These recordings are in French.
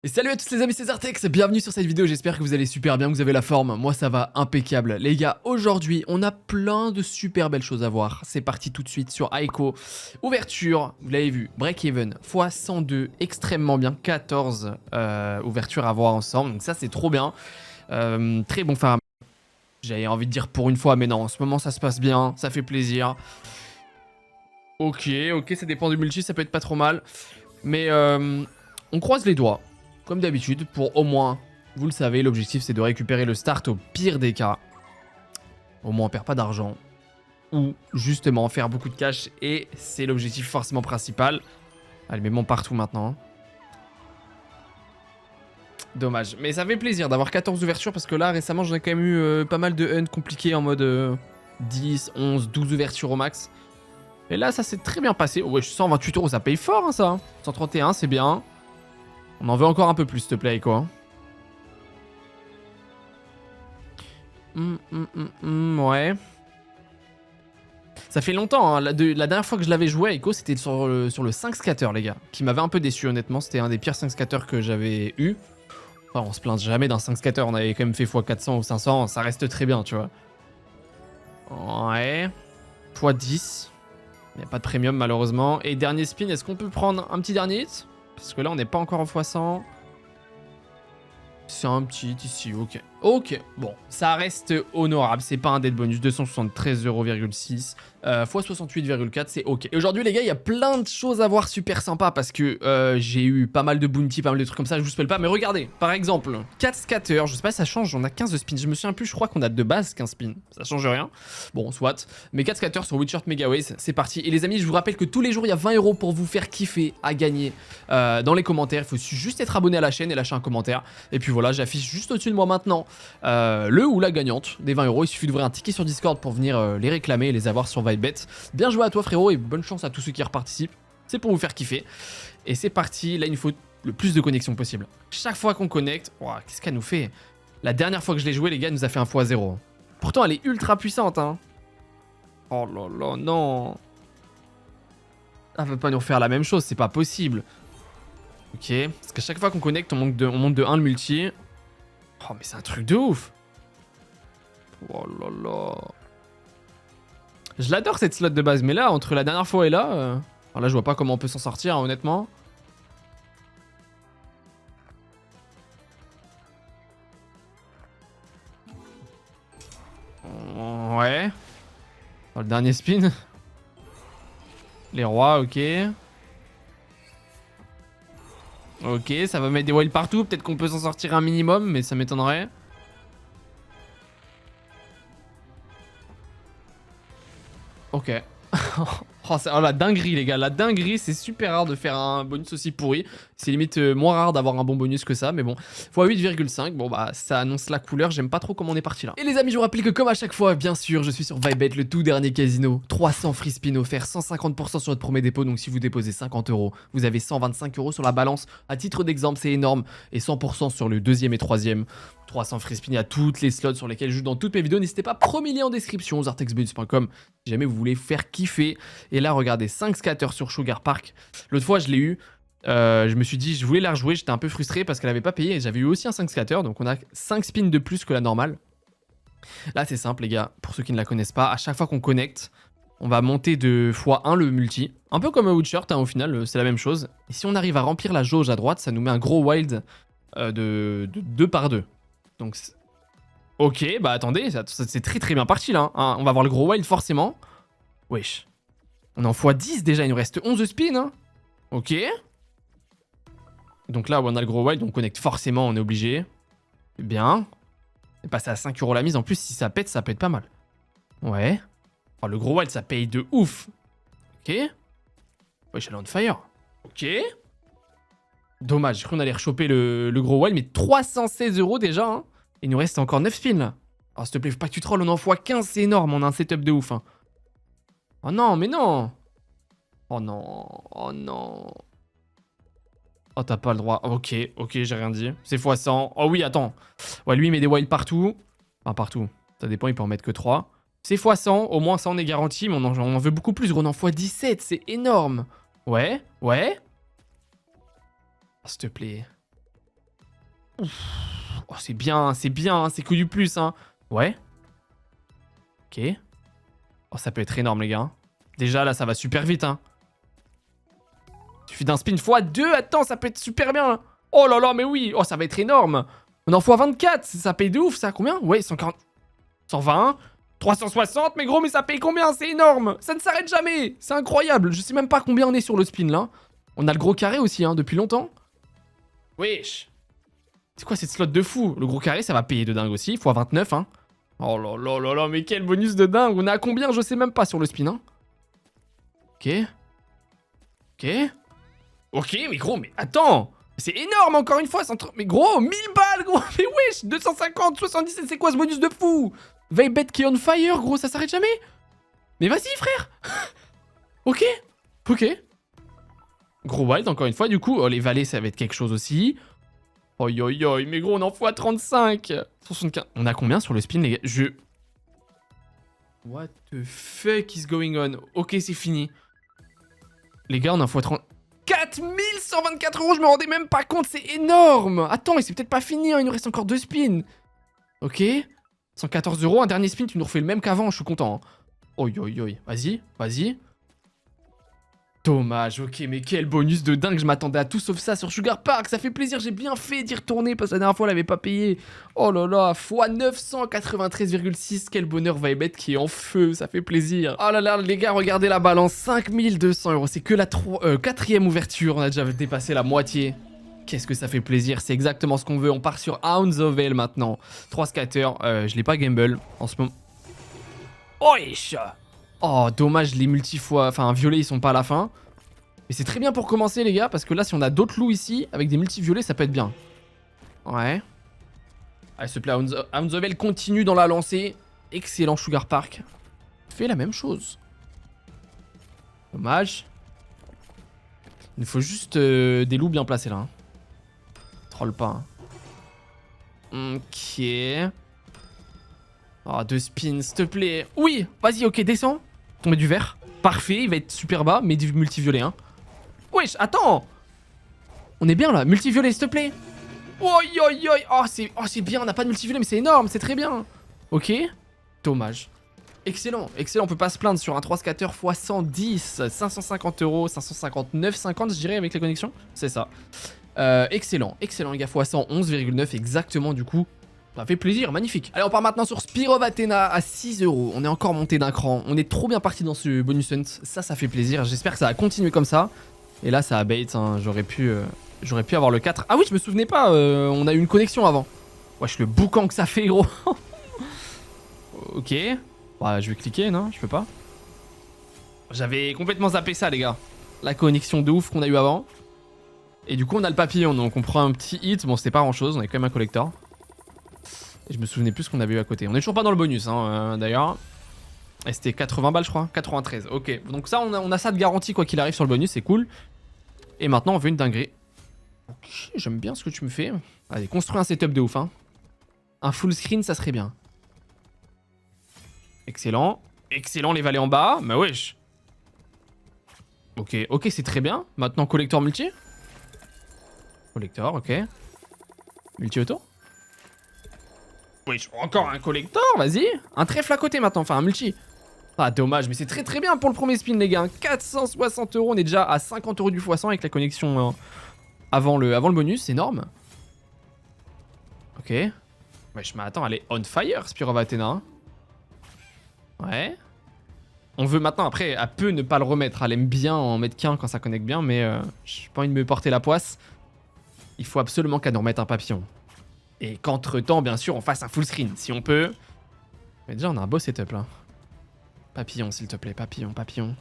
Et salut à tous les amis, c'est Zartex, bienvenue sur cette vidéo, j'espère que vous allez super bien, que vous avez la forme, moi ça va impeccable. Les gars, aujourd'hui, on a plein de super belles choses à voir. C'est parti tout de suite sur Aiko. Ouverture, vous l'avez vu, break-even, x 102, extrêmement bien, 14 ouvertures à voir ensemble, donc ça c'est trop bien. Très bon farm. J'avais envie de dire pour une fois, mais non, en ce moment ça se passe bien, ça fait plaisir. Ok, ça dépend du multi, ça peut être pas trop mal. Mais on croise les doigts. Comme d'habitude, pour au moins, vous le savez, l'objectif c'est de récupérer le start au pire des cas. Au moins on perd pas d'argent. Ou justement faire beaucoup de cash et c'est l'objectif forcément principal. Allez, mets-moi partout maintenant. Dommage. Mais ça fait plaisir d'avoir 14 ouvertures parce que là récemment j'en ai quand même eu pas mal de hunts compliqués en mode 10, 11, 12 ouvertures au max. Et là ça s'est très bien passé. Ouais, 128 € ça paye fort hein, ça. 131 c'est bien. On en veut encore un peu plus, s'il te plaît, quoi. Ouais. Ça fait longtemps, hein. La dernière fois que je l'avais joué à Echo, c'était sur le 5 scatter, les gars. Qui m'avait un peu déçu, honnêtement. C'était un des pires 5 scatters que j'avais eu. Enfin, on se plaint jamais d'un 5 scatter. On avait quand même fait x400 ou 500. Ça reste très bien, tu vois. Ouais. x10. Il n'y a pas de premium, malheureusement. Et dernier spin, est-ce qu'on peut prendre un petit dernier hit? Parce que là, on n'est pas encore en x100. C'est un petit ici, ok. Ok, bon, ça reste honorable, c'est pas un dead bonus, 273,6 x 68,4, c'est ok. Et aujourd'hui les gars, il y a plein de choses à voir super sympa parce que j'ai eu pas mal de bounty, pas mal de trucs comme ça, je vous spoil pas, mais regardez, par exemple, 4 scatters, je sais pas si ça change, on a 15 de spins, je me souviens plus, je crois qu'on a de base 15 spins, ça change rien, bon, soit. Mais 4 scatters sur Witcher Megaways, c'est parti. Et les amis, je vous rappelle que tous les jours, il y a 20 € pour vous faire kiffer à gagner dans les commentaires, il faut juste être abonné à la chaîne et lâcher un commentaire. Et puis voilà, j'affiche juste au-dessus de moi maintenant le ou la gagnante des 20 €. Il suffit d'ouvrir un ticket sur Discord pour venir les réclamer et les avoir sur Vibebet. Bien joué à toi frérot et bonne chance à tous ceux qui reparticipent. C'est pour vous faire kiffer. Et c'est parti, là il nous faut le plus de connexions possible. Chaque fois qu'on connecte, oh, qu'est-ce qu'elle nous fait? La dernière fois que je l'ai joué les gars, elle nous a fait un x0. Pourtant elle est ultra puissante hein. Oh là là, non. Elle veut pas nous refaire la même chose, c'est pas possible. Ok, parce qu'à chaque fois qu'on connecte, on monte de 1 le multi. Oh mais c'est un truc de ouf. Oh là là. Je l'adore cette slot de base, mais là, entre la dernière fois et là... Alors là, je vois pas comment on peut s'en sortir, hein, honnêtement. Ouais. Dans le dernier spin. Les rois, ok. Ok, ça va mettre des wilds partout. Peut-être qu'on peut s'en sortir un minimum, mais ça m'étonnerait. Ok. Oh, la dinguerie les gars, la dinguerie, c'est super rare de faire un bonus aussi pourri. C'est limite moins rare d'avoir un bon bonus que ça, mais bon. x 8,5, bon bah ça annonce la couleur, j'aime pas trop comment on est parti là. Et les amis, je vous rappelle que comme à chaque fois, bien sûr, je suis sur Vibebet, le tout dernier casino. 300 free spin offerts, 150% sur votre premier dépôt, donc si vous déposez 50 €, vous avez 125 € sur la balance. À titre d'exemple, c'est énorme. Et 100% sur le deuxième et troisième. 300 free spin, il y a toutes les slots sur lesquelles je joue dans toutes mes vidéos. N'hésitez pas, premier lien en description, zartexbuds.com, si jamais vous voulez faire kiffer. Et là, regardez, 5 scatters sur Sugar Park. L'autre fois, je l'ai eu. Je me suis dit, je voulais la rejouer. J'étais un peu frustré parce qu'elle avait pas payé. Et j'avais eu aussi un 5 scatter. Donc, on a 5 spins de plus que la normale. Là, c'est simple, les gars. Pour ceux qui ne la connaissent pas, à chaque fois qu'on connecte, on va monter de x1 le multi. Un peu comme un Witcher, hein, au final, c'est la même chose. Et si on arrive à remplir la jauge à droite, ça nous met un gros wild de 2 par 2. Donc, ok, bah attendez, c'est très très bien parti là. Hein. On va avoir le gros wild forcément. Wesh. On est en x10 déjà, il nous reste 11 spins. Hein. Ok. Donc là, on a le gros wild, on connecte forcément, on est obligé. Bien. Et passer à 5 € la mise. En plus, si ça pète pas mal. Ouais. Oh, le gros wild, ça paye de ouf. Ok. Wesh, elle est on fire. Ok. Dommage, j'ai cru qu'on allait rechoper le gros wild, mais 316 € déjà. Hein. Il nous reste encore 9 spins là. Alors s'il te plaît, faut pas que tu trolls, on en x15, c'est énorme, on a un setup de ouf. Hein. Oh non, mais non. Oh non, oh non. Oh, t'as pas le droit. Ok, j'ai rien dit. C'est x100. Oh oui, attends. Ouais, lui, il met des wilds partout. Enfin, partout. Ça dépend, il peut en mettre que 3. C'est x100, au moins ça, on est garanti, mais on en veut beaucoup plus. On en x17, c'est énorme. Ouais. Oh, s'il te plaît. Oh, c'est bien, c'est que du plus, hein. Ouais. Ok. Oh, ça peut être énorme, les gars. Déjà, là, ça va super vite, hein. Il suffit d'un spin x2. Attends, ça peut être super bien, là. Oh là là, mais oui. Oh, ça va être énorme. On est en x24. Ça paye de ouf, ça. Combien? Ouais, 140... 120. 360. Mais gros, mais ça paye combien? C'est énorme. Ça ne s'arrête jamais. C'est incroyable. Je sais même pas combien on est sur le spin, là. On a le gros carré aussi, hein, depuis longtemps. Wesh. C'est quoi cette slot de fou? Le gros carré, ça va payer de dingue aussi. x29, hein. Oh là là là là, mais quel bonus de dingue. On est à combien? Je sais même pas sur le spin, hein. Ok. Ok. Ok, mais gros, mais attends. C'est énorme, encore une fois. Mais gros, 1000 balles, gros. Mais wesh, 250, 77, c'est quoi ce bonus de fou? Vaibet qui est on fire, gros, ça s'arrête jamais. Mais vas-y, frère. Ok. Ok. Gros wild, encore une fois, du coup. Oh, les valets, ça va être quelque chose aussi. Oi, oi, oi, mais gros, on en fout 35. 75. On a combien sur le spin, les gars? What the fuck is going on? Ok, c'est fini. Les gars, on en fout 30... 4124 €, je me rendais même pas compte, c'est énorme. Attends, et c'est peut-être pas fini, hein, il nous reste encore 2 spins. Ok. 114 €, un dernier spin, tu nous refais le même qu'avant, je suis content. Hein. Oi, oi, oi. Vas-y, vas-y. Dommage, ok, mais quel bonus de dingue, je m'attendais à tout sauf ça sur Sugar Park, ça fait plaisir, j'ai bien fait d'y retourner parce que la dernière fois, on l'avait pas payé. Oh là là, x 993,6, quel bonheur Vaibet qui est en feu, ça fait plaisir. Oh là là, les gars, regardez la balance, 5200 €, c'est que la 4e ouverture, on a déjà dépassé la moitié. Qu'est-ce que ça fait plaisir, c'est exactement ce qu'on veut, on part sur Hounds of Hell maintenant. 3 scatters, je l'ai pas gamble en ce moment. Oish. Oh, dommage, les enfin, violets, ils sont pas à la fin. Mais c'est très bien pour commencer, les gars, parce que là, si on a d'autres loups ici, avec des multi-violets, ça peut être bien. Ouais. Allez, s'il te plaît, Hounds of Hell continue dans la lancée. Excellent, Sugar Park. Fait la même chose. Dommage. Il nous faut juste des loups bien placés, là. Hein. Troll pas. Hein. Ok. Oh, 2 spins, s'il te plaît. Oui, vas-y, ok, descends. Tomber du vert. Parfait, il va être super bas, mais du multiviolet, hein. Wesh, attends. On est bien, là. Multiviolet, s'il te plaît. Oi, oi, oi. Oh, c'est bien, on n'a pas de multiviolet, mais c'est énorme, c'est très bien. Ok. Dommage. Excellent, excellent, on peut pas se plaindre sur un 3 scatter x 110. 550 €, 559,50 je dirais avec les connexions. C'est ça. Excellent, excellent, les gars, x 111,9 exactement, du coup. Ça fait plaisir, magnifique. Allez, on part maintenant sur Spear of Athena à 6 €. On est encore monté d'un cran. On est trop bien parti dans ce bonus hunt. Ça fait plaisir. J'espère que ça va continuer comme ça. Et là, ça a bait. Hein. J'aurais pu avoir le 4. Ah oui, je me souvenais pas. On a eu une connexion avant. Wesh, le boucan que ça fait, gros. Ok. Bah, je vais cliquer, non? Je peux pas. J'avais complètement zappé ça, les gars. La connexion de ouf qu'on a eu avant. Et du coup, on a le papillon. Donc, on prend un petit hit. Bon, c'était pas grand chose. On avait quand même un collector. Et je me souvenais plus ce qu'on avait eu à côté. On est toujours pas dans le bonus, hein, d'ailleurs. Et c'était 80 balles, je crois. 93, ok. Donc ça, on a ça de garantie, quoi qu'il arrive sur le bonus, c'est cool. Et maintenant, on veut une dinguerie. Ok, j'aime bien ce que tu me fais. Allez, construis un setup de ouf, hein. Un full screen, ça serait bien. Excellent. Excellent, les valets en bas. Bah wesh. Ok, ok, c'est très bien. Maintenant, collector multi. Collector, ok. Multi-auto. Oui, encore un collector, vas-y. Un trèfle à côté maintenant, enfin un multi. Ah, dommage, mais c'est très très bien pour le premier spin, les gars. 460 €, on est déjà à 50 € du x100 avec la connexion avant le bonus, c'est énorme. Ok. Wesh, mais attends, elle est on fire, Spear of Athena. Hein. Ouais. On veut maintenant, après, elle peut ne pas le remettre. Elle aime bien en mettre qu'un quand ça connecte bien, mais j'ai pas envie de me porter la poisse. Il faut absolument qu'elle nous remette un papillon. Et qu'entre-temps, bien sûr, on fasse un full screen, si on peut. Mais déjà, on a un beau setup, là. Papillon, s'il te plaît, papillon, papillon.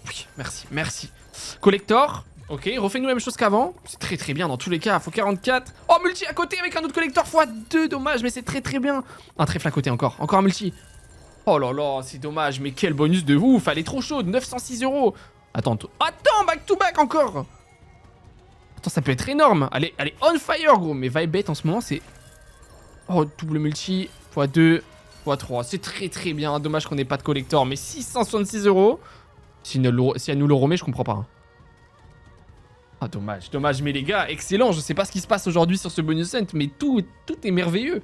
Oui, merci, merci. Collector, ok, refais-nous la même chose qu'avant. C'est très très bien dans tous les cas, faut 44. Oh, multi à côté avec un autre collector x2, dommage, mais c'est très très bien. Un trèfle à côté encore un multi. Oh là là, c'est dommage, mais quel bonus de ouf, elle est trop chaude, 906 €. Attends, back to back encore. Attends, ça peut être énorme. Elle est on fire, gros. Mais Vaibet en ce moment, c'est... Oh, double multi, x2, x3. C'est très très bien. Dommage qu'on n'ait pas de collector. Mais 666 €. Si elle nous le remet, je comprends pas. Ah, dommage, dommage. Mais les gars, excellent. Je sais pas ce qui se passe aujourd'hui sur ce bonus hunt, mais tout est merveilleux.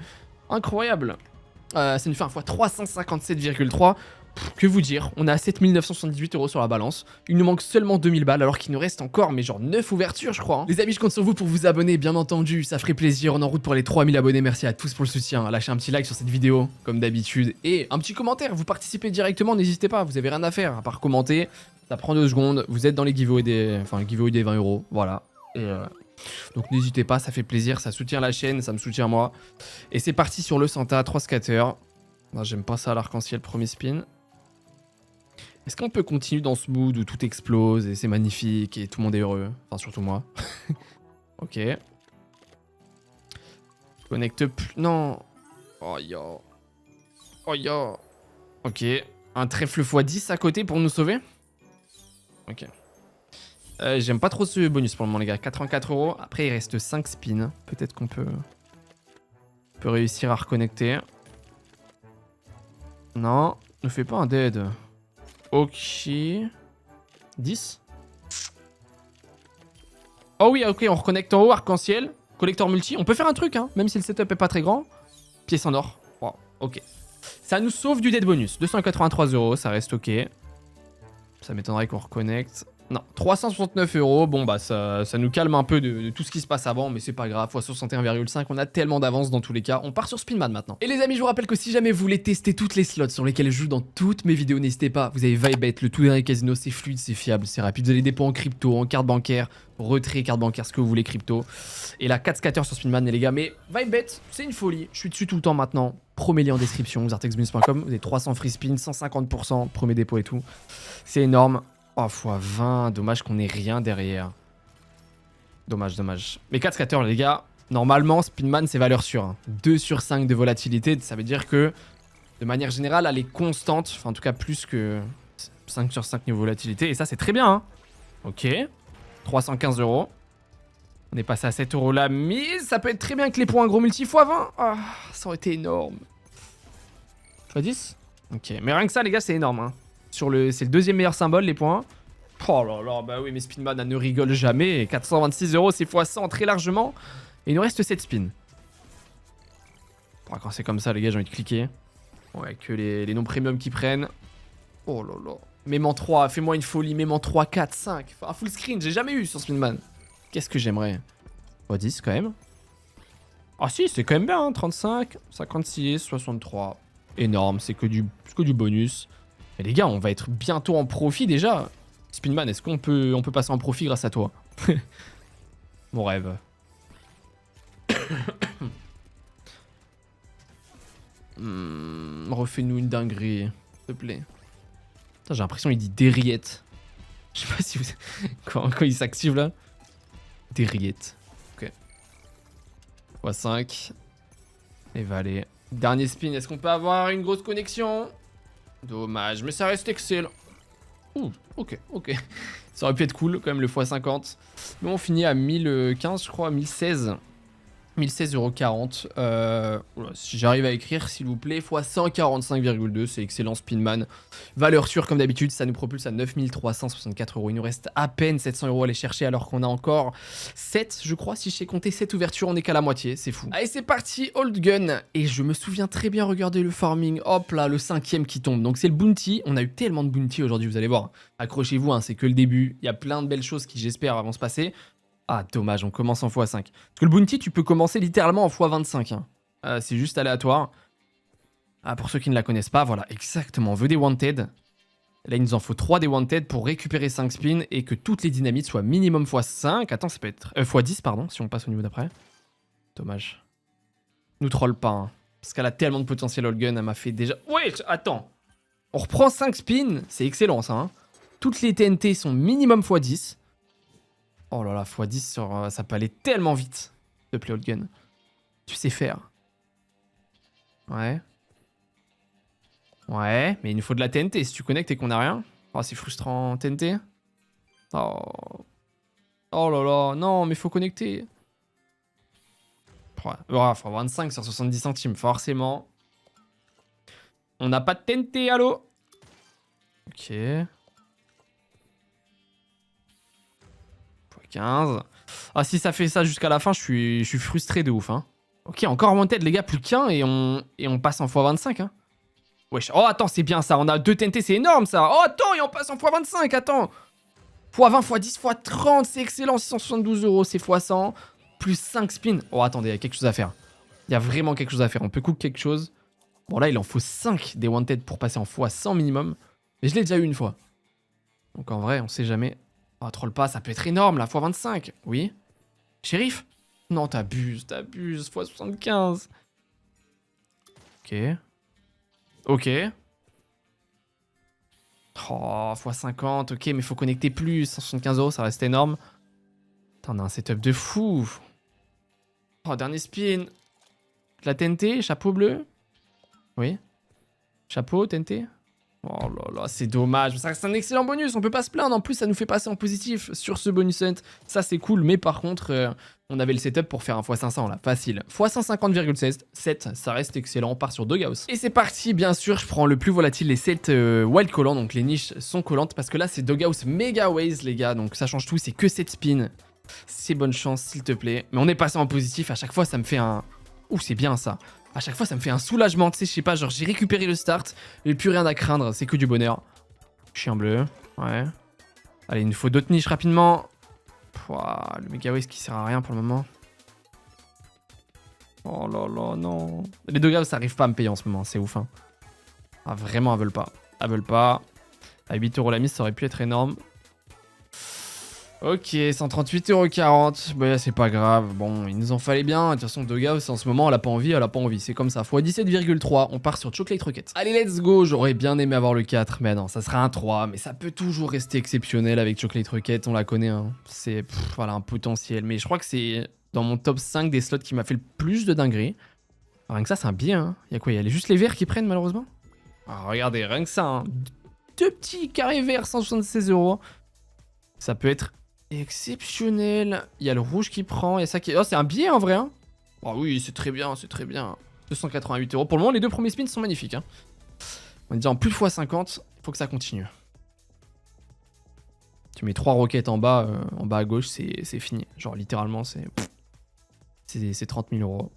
Incroyable. Ça nous fait un fois 357,3. Que vous dire, on a 7978 € sur la balance. Il nous manque seulement 2000 balles alors qu'il nous reste encore, mais genre 9 ouvertures, je crois. Hein. Les amis, je compte sur vous pour vous abonner, bien entendu. Ça ferait plaisir. On est en route pour les 3000 abonnés. Merci à tous pour le soutien. Lâchez un petit like sur cette vidéo, comme d'habitude. Et un petit commentaire. Vous participez directement, n'hésitez pas. Vous avez rien à faire à part commenter. Ça prend 2 secondes. Vous êtes dans les giveaways des, enfin, le giveaway des 20 €. Voilà. Et donc n'hésitez pas, ça fait plaisir. Ça soutient la chaîne, ça me soutient moi. Et c'est parti sur le Santa, 3 scatters. J'aime pas ça, l'arc-en-ciel, premier spin. Est-ce qu'on peut continuer dans ce mood où tout explose et c'est magnifique et tout le monde est heureux? Enfin, surtout moi. Ok. Connecte plus. Non. Oh yo. Oh yo. Ok. Un trèfle x10 à côté pour nous sauver? Ok. J'aime pas trop ce bonus pour le moment, les gars. 84 €. Après, il reste 5 spins. Peut-être qu'on peut réussir à reconnecter. Non. Ne fais pas un dead. Ok. 10. Oh oui, ok, on reconnecte en haut, arc-en-ciel. Collecteur multi. On peut faire un truc, hein, même si le setup est pas très grand. Pièce en or. Wow, ok. Ça nous sauve du dead bonus. 283 €, ça reste ok. Ça m'étonnerait qu'on reconnecte. Non, 369 €. Bon, bah, ça nous calme un peu de tout ce qui se passe avant, mais c'est pas grave. Fois 61,5, on a tellement d'avance dans tous les cas. On part sur Spinman maintenant. Et les amis, je vous rappelle que si jamais vous voulez tester toutes les slots sur lesquels je joue dans toutes mes vidéos, n'hésitez pas. Vous avez Vibet, le tout dernier casino, c'est fluide, c'est fiable, c'est rapide. Vous avez des dépôts en crypto, en carte bancaire, retrait, carte bancaire, ce que vous voulez, crypto. Et là, 4 scatters sur Spinman, les gars. Mais Vibet, c'est une folie. Je suis dessus tout le temps maintenant. Premier lien en description, zartexbonus.com. Vous avez 300 free spin, 150%, premier dépôt et tout. C'est énorme. Oh, x20, dommage qu'on ait rien derrière. Dommage, dommage. Mais 4 scatters, les gars, normalement, Spinman, c'est valeur sûre. Hein. 2 sur 5 de volatilité, ça veut dire que, de manière générale, elle est constante. Enfin, en tout cas, plus que 5 sur 5 niveau volatilité. Et ça, c'est très bien. Hein. Ok. 315 €. On est passé à 7 € là, mais ça peut être très bien avec les points gros multi x20. Ah, ça aurait été énorme. x10. Ok, mais rien que ça, les gars, c'est énorme. Hein. C'est le deuxième meilleur symbole, les points. Oh là là, bah oui, mais Spinman, elle ne rigole jamais. 426 €, c'est x100 très largement. Et il nous reste 7 spins. Bon, quand c'est comme ça, les gars, j'ai envie de cliquer. Ouais, que les non premium qui prennent. Oh là là. Même en 3, fais-moi une folie. Même en 3, 4, 5. Enfin, full screen, j'ai jamais eu sur Spinman. Qu'est-ce que j'aimerais? x10 quand même. Ah si, c'est quand même bien. Hein. 35, 56, 63. Énorme, c'est que du bonus. Mais les gars, on va être bientôt en profit déjà. Spinman, est-ce qu'on peut passer en profit grâce à toi? Mon rêve. Refais-nous une dinguerie, s'il te plaît. J'ai l'impression qu'il dit des rillettes. Je sais pas si vous... quand il s'active là. Des rillettes. Ok. x5. Et va aller. Dernier spin, est-ce qu'on peut avoir une grosse connexion? Dommage, mais ça reste excellent. Ouh, ok, ok. Ça aurait pu être cool, quand même, le x50. Mais on finit à 1015, je crois, 1016. 16,40 €. Si j'arrive à écrire, s'il vous plaît, x 145,2, c'est excellent Spinman. Valeur sûre comme d'habitude, ça nous propulse à 9364 €. Il nous reste à peine 700 € à aller chercher alors qu'on a encore 7, je crois, si je sais compter 7 ouvertures, on est qu'à la moitié, c'est fou. Allez, c'est parti, Old Gun. Et je me souviens très bien, regardez le farming, hop là, le 5e qui tombe. Donc c'est le bounty, on a eu tellement de bounty aujourd'hui, vous allez voir. Accrochez-vous, hein, c'est que le début, il y a plein de belles choses qui j'espère vont se passer. Ah, dommage, on commence en x5. Parce que le bounty, tu peux commencer littéralement en x25. Hein. C'est juste aléatoire. Ah, pour ceux qui ne la connaissent pas, voilà, exactement. On veut des wanted. Là, il nous en faut 3 des wanted pour récupérer 5 spins et que toutes les dynamites soient minimum x5. Attends, ça peut être... x10, pardon, si on passe au niveau d'après. Dommage. Nous troll pas, hein, parce qu'elle a tellement de potentiel Old Gun, elle m'a fait déjà... Ouais, attends. On reprend 5 spins, c'est excellent ça. Hein. Toutes les TNT sont minimum x10. Oh là là, x10 sur... ça peut aller tellement vite. S'il te plaît, Old Gun. Tu sais faire. Ouais. Ouais, mais il nous faut de la TNT. Si tu connectes et qu'on a rien. Oh, c'est frustrant. TNT. Oh. Oh là là. Non, mais faut connecter. Ouais. Oh, faut 25 sur 70 centimes. Forcément. On n'a pas de TNT, allô? Ok. 15. Ah, si ça fait ça jusqu'à la fin, je suis frustré de ouf. Hein. Ok, encore wanted, les gars, plus qu'un et on passe en x25. Hein. Wesh. Oh, attends, c'est bien ça. On a 2 TNT, c'est énorme ça. Oh, attends, et on passe en x25. Attends. x20, x10, x30, c'est excellent. 672 €, c'est x100. Plus 5 spins. Oh, attendez, il y a quelque chose à faire. Il y a vraiment quelque chose à faire. On peut cook quelque chose. Bon, là, il en faut 5 des wanted pour passer en x100 minimum. Mais je l'ai déjà eu une fois. Donc en vrai, on sait jamais. Oh, troll pas, ça peut être énorme là, x25. Oui. Shérif? Non, t'abuses, x75. Ok. Ok. Oh, x50, ok, mais faut connecter plus. 175 €, ça reste énorme. Putain, on a un setup de fou. Oh, dernier spin. La TNT, chapeau bleu. Oui. Chapeau, TNT. Oh là là, c'est dommage. Ça reste un excellent bonus, on peut pas se plaindre. En plus, ça nous fait passer en positif sur ce bonus hunt. Ça, c'est cool. Mais par contre, on avait le setup pour faire un x500 là. Facile. x150,16. 7, ça reste excellent. On part sur Doghouse. Et c'est parti, bien sûr. Je prends le plus volatile, les 7 wild collants. Donc les niches sont collantes parce que là, c'est Doghouse Mega Ways, les gars. Donc ça change tout. C'est que 7 spins. C'est bonne chance, s'il te plaît. Mais on est passé en positif. À chaque fois, ça me fait un. Ouh, c'est bien ça. À chaque fois, ça me fait un soulagement, tu sais, je sais pas, genre j'ai récupéré le start, j'ai plus rien à craindre, c'est que du bonheur. Chien bleu, ouais. Allez, il nous faut d'autres niches rapidement. Pouah, le Mega Waste qui sert à rien pour le moment. Oh là là, non. Les deux gars, ça arrive pas à me payer en ce moment, c'est ouf. Hein. Ah, vraiment, elles veulent pas. Elles veulent pas. À 8 € la mise, ça aurait pu être énorme. Ok, 138,40 €. Bah, c'est pas grave. Bon, il nous en fallait bien. De toute façon, Doghouse, en ce moment, elle a pas envie, elle a pas envie. C'est comme ça. Fois 17,3. On part sur Chocolate Rocket. Allez, let's go. J'aurais bien aimé avoir le 4. Mais non, ça sera un 3. Mais ça peut toujours rester exceptionnel avec Chocolate Rocket. On la connaît. Hein. C'est voilà, un potentiel. Mais je crois que c'est dans mon top 5 des slots qui m'a fait le plus de dingueries. Rien que ça, c'est un bien. Hein. Il y a quoi? Il y a juste les verts qui prennent, malheureusement. Ah, regardez, rien que ça. Hein. 2 petits carrés verts, 176 €. Ça peut être exceptionnel. Il y a le rouge qui prend. Il y a ça qui. Oh, c'est un billet en vrai. Hein. Oh oui, c'est très bien, c'est très bien. 288 €. Pour le moment, les 2 premiers spins sont magnifiques. Hein. On est déjà en plus de x50. Il faut que ça continue. Tu mets 3 roquettes en bas à gauche, c'est fini. Genre, littéralement, c'est 30 000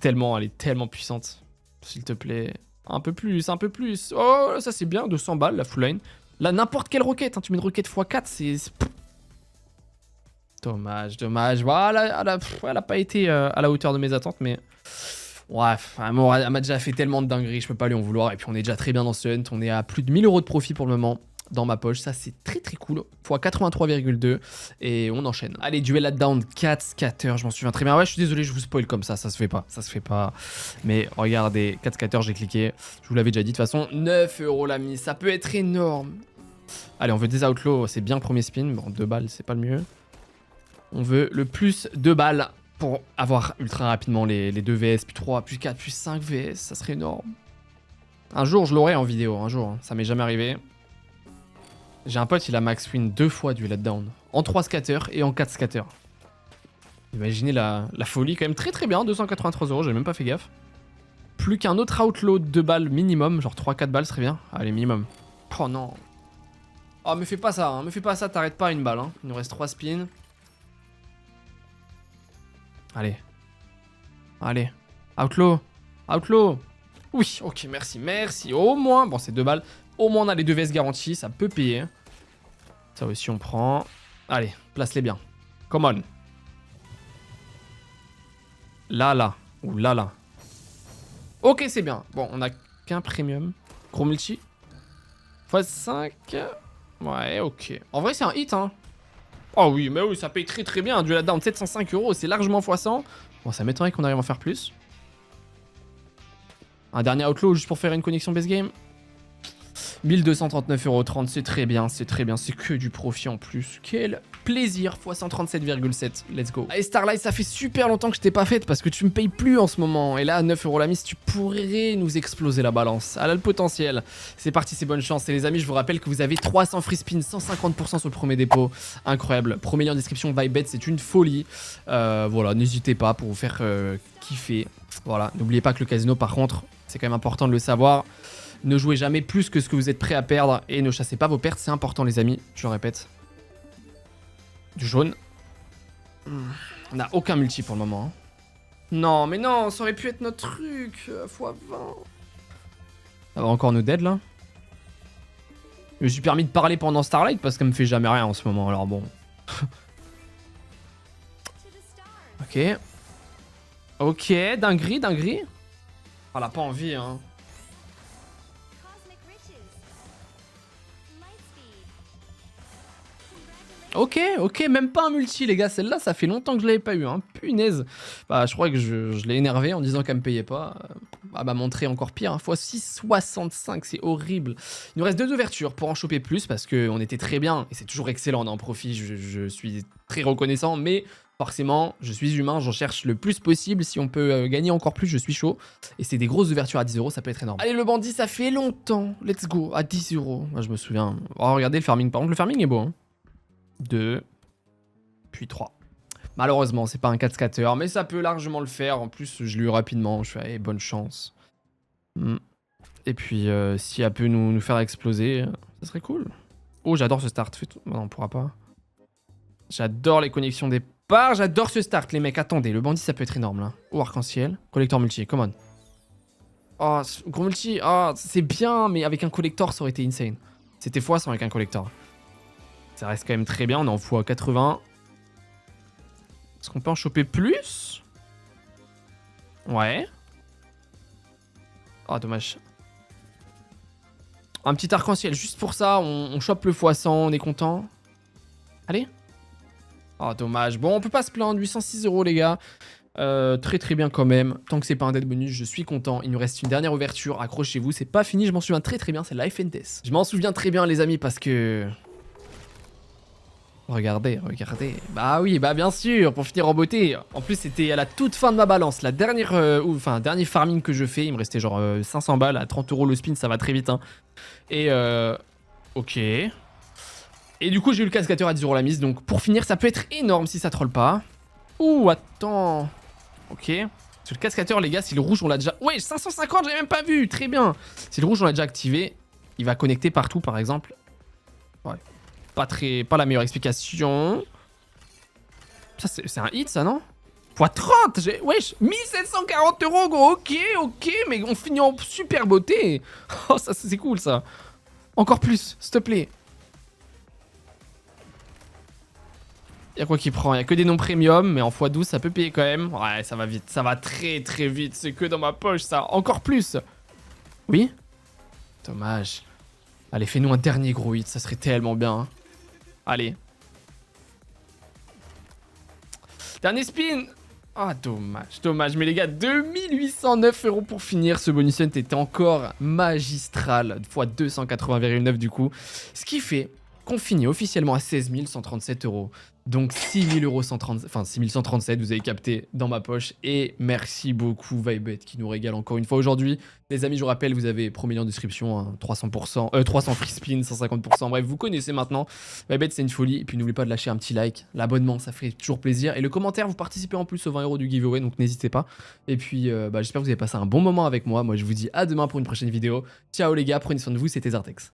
€. Elle est tellement puissante. S'il te plaît. Un peu plus, un peu plus. Oh, ça c'est bien. 200 balles, la full line. Là, n'importe quelle roquette, hein, tu mets une roquette x4, c'est... Dommage, dommage. Voilà, elle a pas été à la hauteur de mes attentes, mais... Ouais, elle m'a déjà fait tellement de dingueries, je peux pas lui en vouloir. Et puis on est déjà très bien dans ce hunt, on est à plus de 1000 € de profit pour le moment dans ma poche. Ça, c'est très très cool. Fois 83,2 et on enchaîne. Allez, duel down 4 scatter, je m'en souviens très bien. Ouais, je suis désolé, je vous spoil comme ça se fait pas. Ça se fait pas. Mais regardez, 4 scatter, j'ai cliqué. Je vous l'avais déjà dit de toute façon. 9 € la mise, ça peut être énorme. Allez, on veut des outlaws, c'est bien le premier spin. Bon, 2 balles, c'est pas le mieux. On veut le plus 2 balles pour avoir ultra rapidement les 2 VS, puis 3, puis 4, puis 5 VS. Ça serait énorme. Un jour, je l'aurai en vidéo, un jour. Hein. Ça m'est jamais arrivé. J'ai un pote, il a max win 2 fois du letdown. En 3 scatters et en 4 scatters. Imaginez la folie, quand même très très bien. 283 €, j'ai même pas fait gaffe. Plus qu'un autre outlaw de 2 balles minimum, genre 3-4 balles serait bien. Allez, minimum. Oh non. Oh, me fais pas ça, hein. Me fais pas ça, t'arrêtes pas à une balle. Hein. Il nous reste 3 spins. Allez. Allez. Outlaw. Outlaw. Oui, ok, merci, merci. Au moins, bon, c'est 2 balles. Au moins, on a les 2 VS garantis, ça peut payer. Ça aussi, on prend. Allez, place-les bien. Come on. Là. Ou là. Ok, c'est bien. Bon, on a qu'un premium. Gros multi. x5. Ouais, ok. En vrai, c'est un hit, hein. Oh oui, mais oui, ça paye très très bien. Du down 705 €, c'est largement x100. Bon, ça m'étonnerait qu'on arrive à en faire plus. Un dernier outlaw juste pour faire une connexion base game. 1239,30 €, c'est très bien, c'est très bien. C'est que du profit en plus. Quel plaisir, x 137,7. Let's go. Allez, Starlight, ça fait super longtemps que je t'ai pas faite parce que tu me payes plus en ce moment. Et là, à 9 € la mise, tu pourrais nous exploser la balance. Elle a le potentiel. C'est parti, c'est bonne chance. Et les amis, je vous rappelle que vous avez 300 free spins, 150% sur le premier dépôt. Incroyable. Premier lien en description, VibeBet, c'est une folie. Voilà, n'hésitez pas pour vous faire kiffer. Voilà, n'oubliez pas que le casino, par contre, c'est quand même important de le savoir. Ne jouez jamais plus que ce que vous êtes prêt à perdre et ne chassez pas vos pertes, c'est important les amis, je le répète. Du jaune. On n'a aucun multi pour le moment. Hein. Non, mais non, ça aurait pu être notre truc. x20. Ça va encore nous dead là. Je me suis permis de parler pendant Starlight parce qu'elle me fait jamais rien en ce moment, alors bon. Ok. Ok, dinguerie, dinguerie. Oh, elle a pas envie, hein. Ok, ok, même pas un multi, les gars. Celle-là, ça fait longtemps que je l'avais pas eu, hein. Punaise. Bah, je crois que je l'ai énervé en disant qu'elle me payait pas. Elle m'a montré encore pire. Hein. x6,65, c'est horrible. Il nous reste 2 ouvertures pour en choper plus parce qu'on était très bien. Et c'est toujours excellent, on en profite. Je suis très reconnaissant. Mais forcément, je suis humain, j'en cherche le plus possible. Si on peut gagner encore plus, je suis chaud. Et c'est des grosses ouvertures à 10 €, ça peut être énorme. Allez, le bandit, ça fait longtemps. Let's go, à 10 €. Moi, je me souviens. Oh, regardez le farming. Par contre, le farming est beau, hein. 2, puis 3. Malheureusement, c'est pas un 4 scatter, mais ça peut largement le faire. En plus, je l'ai eu rapidement. Je fais, allez, bonne chance. Et puis, si elle peut nous faire exploser, ça serait cool. Oh, j'adore ce start. Non, on pourra pas. J'adore les connexions départ. J'adore ce start, les mecs. Attendez, le bandit, ça peut être énorme, là. Oh, arc-en-ciel. Collector multi, come on. Oh, gros multi. Oh, c'est bien, mais avec un collector, ça aurait été insane. C'était x100 avec un collector. Ça reste quand même très bien, on est en x80. Est-ce qu'on peut en choper plus? Ouais. Oh, dommage. Un petit arc-en-ciel, juste pour ça, on chope le x100, on est content. Allez. Oh, dommage. Bon, on peut pas se plaindre, 806 € les gars. Très très bien quand même. Tant que c'est pas un dead bonus, je suis content. Il nous reste une dernière ouverture, accrochez-vous, c'est pas fini, je m'en souviens très très bien, c'est Life and Death. Je m'en souviens très bien les amis parce que... Regardez, regardez. Bah oui, bah bien sûr, pour finir en beauté. En plus, c'était à la toute fin de ma balance. La dernière, dernier farming que je fais, il me restait genre 500 balles à 30 € le spin, ça va très vite. Hein. Et ok. Et du coup, j'ai eu le cascateur à 10 € la mise. Donc pour finir, ça peut être énorme si ça troll pas. Ouh, attends. Ok. Sur le cascateur, les gars, si le rouge, on l'a déjà... Ouais, 550, j'avais même pas vu. Très bien. Si le rouge, on l'a déjà activé, il va connecter partout, par exemple. Ouais. Pas la meilleure explication. Ça, c'est un hit, ça, non? x30, wesh, 1740 € gros, ok, mais on finit en super beauté. Oh, ça, c'est cool, ça. Encore plus, s'il te plaît. Y'a quoi qui prend? Y'a que des noms premium, mais en x12, ça peut payer quand même. Ouais, ça va vite, ça va très très vite. C'est que dans ma poche, ça. Encore plus. Oui? Dommage. Allez, fais-nous un dernier gros hit, ça serait tellement bien. Hein. Allez. Dernier spin. Ah, dommage, dommage. Mais les gars, 2809 € pour finir. Ce bonus hunt était encore magistral. Fois 280,9 du coup. Ce qui fait qu'on finit officiellement à 16 137 €. Donc 6137, vous avez capté, dans ma poche. Et merci beaucoup Vibet qui nous régale encore une fois aujourd'hui. Les amis, je vous rappelle, vous avez promis en description, hein, 300 free spin, 150%. Bref, vous connaissez maintenant. Vibet, c'est une folie. Et puis n'oubliez pas de lâcher un petit like. L'abonnement, ça fait toujours plaisir. Et le commentaire, vous participez en plus aux 20 € du giveaway, donc n'hésitez pas. Et puis, j'espère que vous avez passé un bon moment avec moi. Moi, je vous dis à demain pour une prochaine vidéo. Ciao les gars, prenez soin de vous, c'était Zartex.